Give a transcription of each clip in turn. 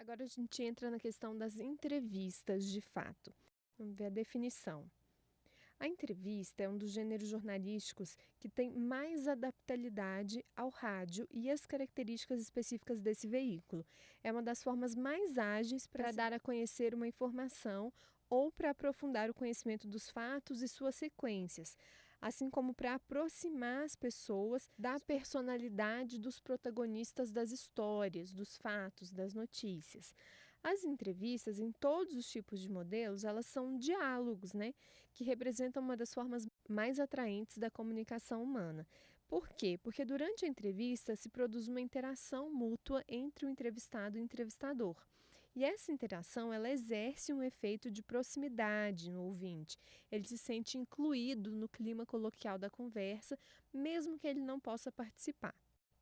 Agora a gente entra na questão das entrevistas de fato. Vamos ver a definição. A entrevista é um dos gêneros jornalísticos que tem mais adaptabilidade ao rádio e às características específicas desse veículo. É uma das formas mais ágeis para dar a conhecer uma informação ou para aprofundar o conhecimento dos fatos e suas sequências, assim como para aproximar as pessoas da personalidade dos protagonistas das histórias, dos fatos, das notícias. As entrevistas, em todos os tipos de modelos, elas são diálogos, né? Que representam uma das formas mais atraentes da comunicação humana. Por quê? Porque durante a entrevista se produz uma interação mútua entre o entrevistado e o entrevistador. E essa interação, ela exerce um efeito de proximidade no ouvinte. Ele se sente incluído no clima coloquial da conversa, mesmo que ele não possa participar.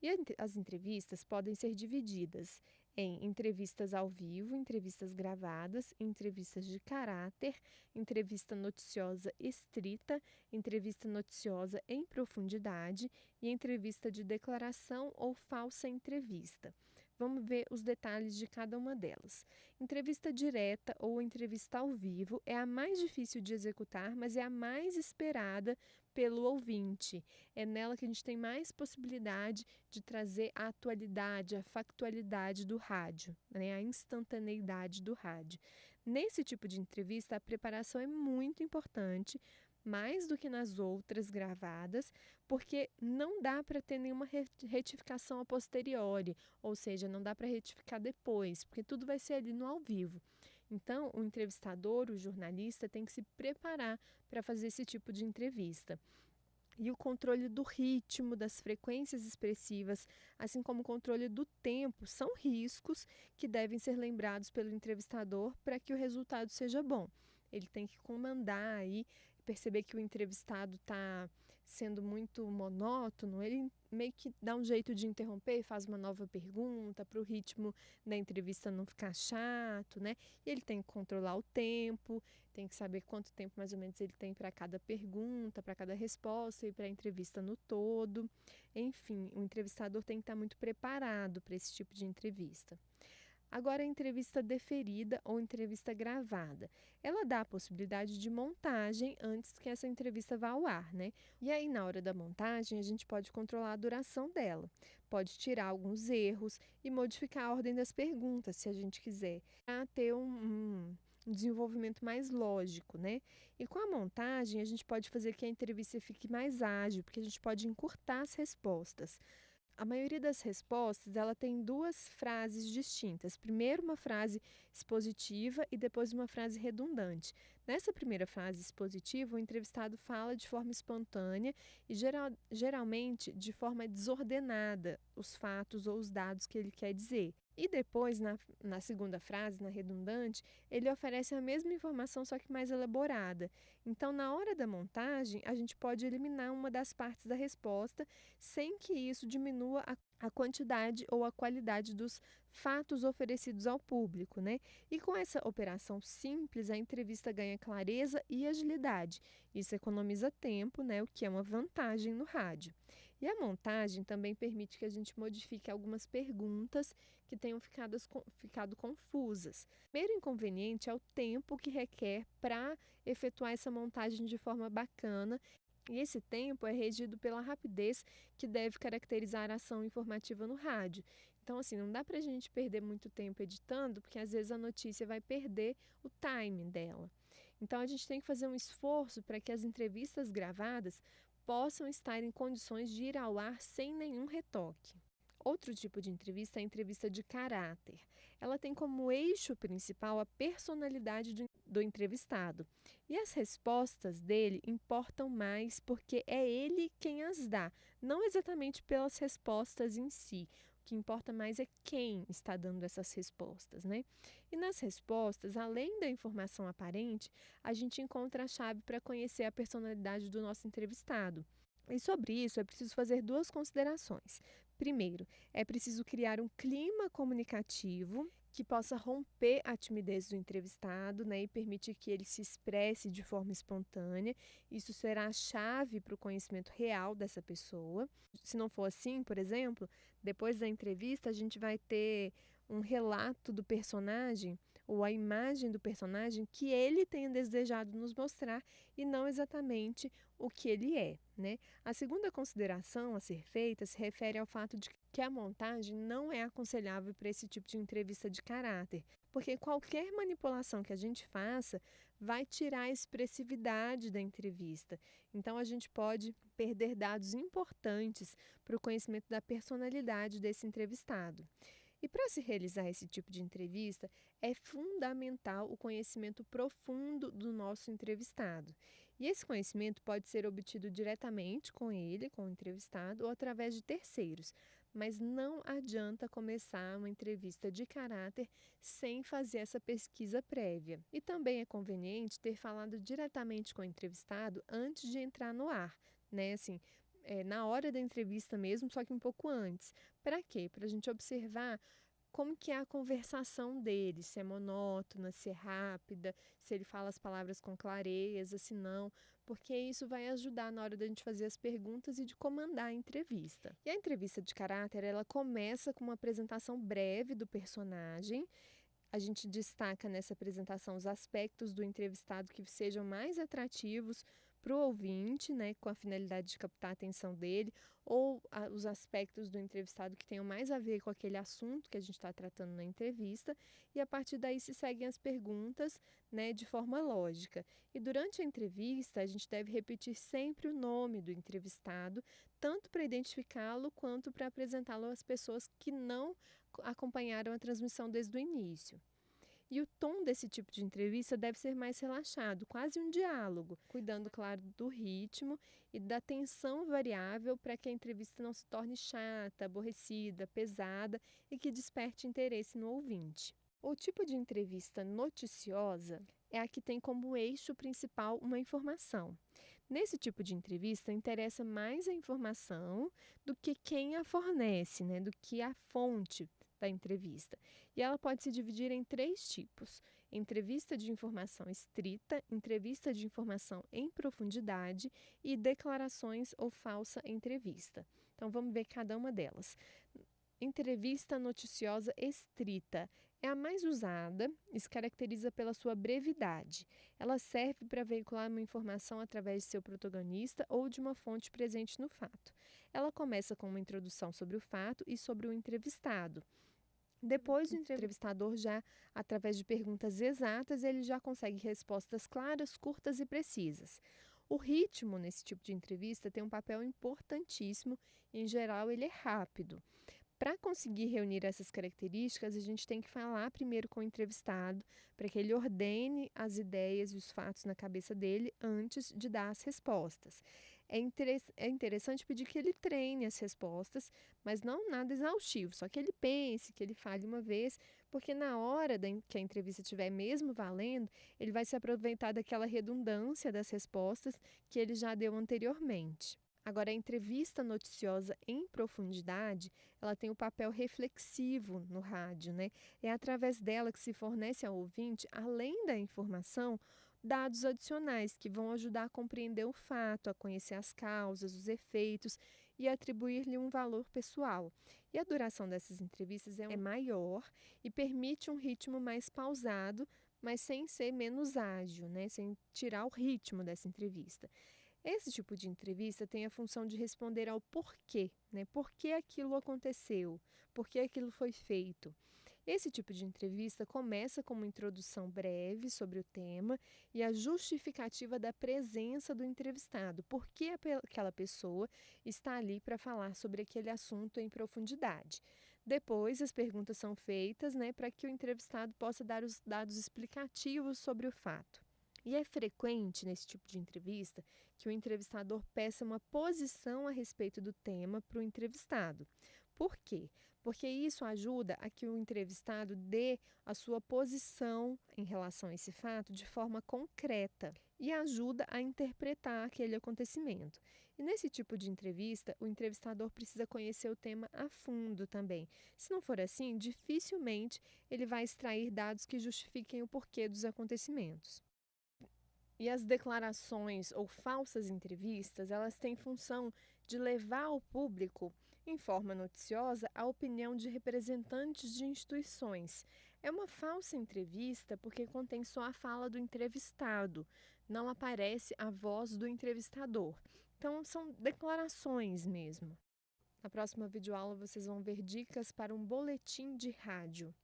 E as entrevistas podem ser divididas em entrevistas ao vivo, entrevistas gravadas, entrevistas de caráter, entrevista noticiosa estrita, entrevista noticiosa em profundidade e entrevista de declaração ou falsa entrevista. Vamos ver os detalhes de cada uma delas. Entrevista direta ou entrevista ao vivo é a mais difícil de executar, mas é a mais esperada pelo ouvinte. É nela que a gente tem mais possibilidade de trazer a atualidade, a factualidade do rádio, né? A instantaneidade do rádio. Nesse tipo de entrevista, a preparação é muito importante, mais do que nas outras gravadas, porque não dá para ter nenhuma retificação a posteriori, ou seja, não dá para retificar depois, porque tudo vai ser ali no ao vivo. Então, o entrevistador, o jornalista, tem que se preparar para fazer esse tipo de entrevista. E o controle do ritmo, das frequências expressivas, assim como o controle do tempo, são riscos que devem ser lembrados pelo entrevistador para que o resultado seja bom. Ele tem que comandar aí, perceber que o entrevistado está sendo muito monótono, ele meio que dá um jeito de interromper, faz uma nova pergunta para o ritmo da entrevista não ficar chato, né? E ele tem que controlar o tempo, tem que saber quanto tempo mais ou menos ele tem para cada pergunta, para cada resposta e para a entrevista no todo. Enfim, o entrevistador tem que estar muito preparado para esse tipo de entrevista. Agora, a entrevista deferida ou entrevista gravada. Ela dá a possibilidade de montagem antes que essa entrevista vá ao ar, né? E aí, na hora da montagem, a gente pode controlar a duração dela. Pode tirar alguns erros e modificar a ordem das perguntas, se a gente quiser, para ter um desenvolvimento mais lógico, né? E com a montagem, a gente pode fazer que a entrevista fique mais ágil, porque a gente pode encurtar as respostas. A maioria das respostas, ela tem duas frases distintas. Primeiro, uma frase expositiva e depois uma frase redundante. Nessa primeira frase expositiva, o entrevistado fala de forma espontânea e geralmente de forma desordenada os fatos ou os dados que ele quer dizer. E depois, na segunda frase, na redundante, ele oferece a mesma informação, só que mais elaborada. Então, na hora da montagem, a gente pode eliminar uma das partes da resposta sem que isso diminua a quantidade ou a qualidade dos fatos oferecidos ao público, né? E com essa operação simples, a entrevista ganha clareza e agilidade. Isso economiza tempo, né? O que é uma vantagem no rádio. E a montagem também permite que a gente modifique algumas perguntas que tenham ficado confusas. O primeiro inconveniente é o tempo que requer para efetuar essa montagem de forma bacana. E esse tempo é regido pela rapidez que deve caracterizar a ação informativa no rádio. Então, assim, não dá para a gente perder muito tempo editando, porque às vezes a notícia vai perder o timing dela. Então, a gente tem que fazer um esforço para que as entrevistas gravadas possam estar em condições de ir ao ar sem nenhum retoque. Outro tipo de entrevista é a entrevista de caráter. Ela tem como eixo principal a personalidade do entrevistado. E as respostas dele importam mais porque é ele quem as dá, não exatamente pelas respostas em si. O que importa mais é quem está dando essas respostas, né? E nas respostas, além da informação aparente, a gente encontra a chave para conhecer a personalidade do nosso entrevistado. E sobre isso é preciso fazer duas considerações. Primeiro, é preciso criar um clima comunicativo que possa romper a timidez do entrevistado, né, e permitir que ele se expresse de forma espontânea. Isso será a chave para o conhecimento real dessa pessoa. Se não for assim, por exemplo, depois da entrevista a gente vai ter um relato do personagem ou a imagem do personagem que ele tenha desejado nos mostrar e não exatamente o que ele é, né? A segunda consideração a ser feita se refere ao fato de que a montagem não é aconselhável para esse tipo de entrevista de caráter, porque qualquer manipulação que a gente faça vai tirar a expressividade da entrevista. Então, a gente pode perder dados importantes para o conhecimento da personalidade desse entrevistado. E para se realizar esse tipo de entrevista, é fundamental o conhecimento profundo do nosso entrevistado. E esse conhecimento pode ser obtido diretamente com ele, com o entrevistado, ou através de terceiros. Mas não adianta começar uma entrevista de caráter sem fazer essa pesquisa prévia. E também é conveniente ter falado diretamente com o entrevistado antes de entrar no ar, né? Assim, na hora da entrevista mesmo, só que um pouco antes. Para quê? Para a gente observar como que é a conversação dele, se é monótona, se é rápida, se ele fala as palavras com clareza, se não, porque isso vai ajudar na hora da gente fazer as perguntas e de comandar a entrevista. E a entrevista de caráter, ela começa com uma apresentação breve do personagem. A gente destaca nessa apresentação os aspectos do entrevistado que sejam mais atrativos para o ouvinte, né, com a finalidade de captar a atenção dele, ou os aspectos do entrevistado que tenham mais a ver com aquele assunto que a gente está tratando na entrevista, e a partir daí se seguem as perguntas, né, de forma lógica. E durante a entrevista, a gente deve repetir sempre o nome do entrevistado, tanto para identificá-lo quanto para apresentá-lo às pessoas que não acompanharam a transmissão desde o início. E o tom desse tipo de entrevista deve ser mais relaxado, quase um diálogo, cuidando, claro, do ritmo e da tensão variável para que a entrevista não se torne chata, aborrecida, pesada e que desperte interesse no ouvinte. O tipo de entrevista noticiosa é a que tem como eixo principal uma informação. Nesse tipo de entrevista, interessa mais a informação do que quem a fornece, né? Do que a fonte da entrevista. E ela pode se dividir em 3 tipos: entrevista de informação estrita, entrevista de informação em profundidade e declarações ou falsa entrevista. Então, vamos ver cada uma delas. Entrevista noticiosa estrita é a mais usada e se caracteriza pela sua brevidade. Ela serve para veicular uma informação através de seu protagonista ou de uma fonte presente no fato. Ela começa com uma introdução sobre o fato e sobre o entrevistado. Depois, o entrevistador já, através de perguntas exatas, ele já consegue respostas claras, curtas e precisas. O ritmo nesse tipo de entrevista tem um papel importantíssimo e, em geral, ele é rápido. Para conseguir reunir essas características, a gente tem que falar primeiro com o entrevistado, para que ele ordene as ideias e os fatos na cabeça dele antes de dar as respostas. É interessante pedir que ele treine as respostas, mas não nada exaustivo, só que ele pense, que ele fale uma vez, porque na hora que a entrevista estiver mesmo valendo, ele vai se aproveitar daquela redundância das respostas que ele já deu anteriormente. Agora, a entrevista noticiosa em profundidade, ela tem o papel reflexivo no rádio, né? É através dela que se fornece ao ouvinte, além da informação, dados adicionais que vão ajudar a compreender o fato, a conhecer as causas, os efeitos e atribuir-lhe um valor pessoal. E a duração dessas entrevistas é maior e permite um ritmo mais pausado, mas sem ser menos ágil, né? Sem tirar o ritmo dessa entrevista. Esse tipo de entrevista tem a função de responder ao porquê, né? Por que aquilo aconteceu? Por que aquilo foi feito? Esse tipo de entrevista começa com uma introdução breve sobre o tema e a justificativa da presença do entrevistado, por que aquela pessoa está ali para falar sobre aquele assunto em profundidade. Depois, as perguntas são feitas, né, para que o entrevistado possa dar os dados explicativos sobre o fato. E é frequente, nesse tipo de entrevista, que o entrevistador peça uma posição a respeito do tema para o entrevistado. Por quê? Porque isso ajuda a que o entrevistado dê a sua posição em relação a esse fato de forma concreta e ajuda a interpretar aquele acontecimento. E nesse tipo de entrevista, o entrevistador precisa conhecer o tema a fundo também. Se não for assim, dificilmente ele vai extrair dados que justifiquem o porquê dos acontecimentos. E as declarações ou falsas entrevistas, elas têm função de levar ao público Em forma noticiosa, a opinião de representantes de instituições. É uma falsa entrevista porque contém só a fala do entrevistado, não aparece a voz do entrevistador. Então, são declarações mesmo. Na próxima videoaula, vocês vão ver dicas para um boletim de rádio.